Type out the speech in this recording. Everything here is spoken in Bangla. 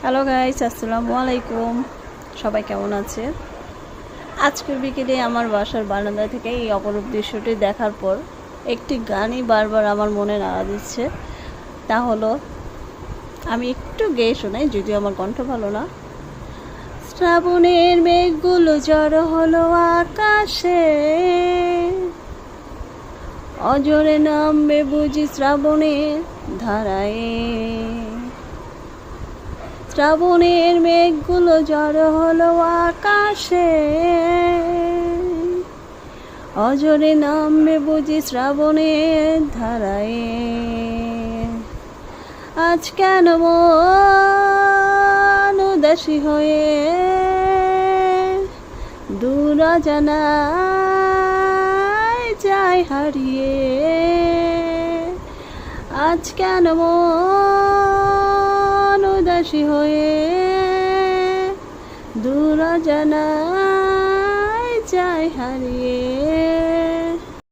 হ্যালো গাইস, আসসালামু আলাইকুম। সবাই কেমন আছে? আজকের বিকেলে আমার বাসার বারান্দা থেকে এই অপরূপ দৃশ্যটি দেখার পর একটি গানই বারবার আমার মনে নাড়া দিচ্ছে। তা হলো, আমি একটু গেয়ে শোনাই, যদিও আমার কণ্ঠ ভালো না। শ্রাবণের মেঘগুলো জড়ো হলো আকাশে, অজরে নামবে বুঝি শ্রাবণের ধারায়। শ্রাবণের মেঘগুলো জড়ো হলো আকাশে, অজরে নামবে বুঝি শ্রাবণের ধারায়। আজ কেন মন উদাসী হয়ে দূর অজানায় যায় হারিয়ে। আজ কেন মন উদাসী হয়ে দূর অজানায় যায় হারিয়ে।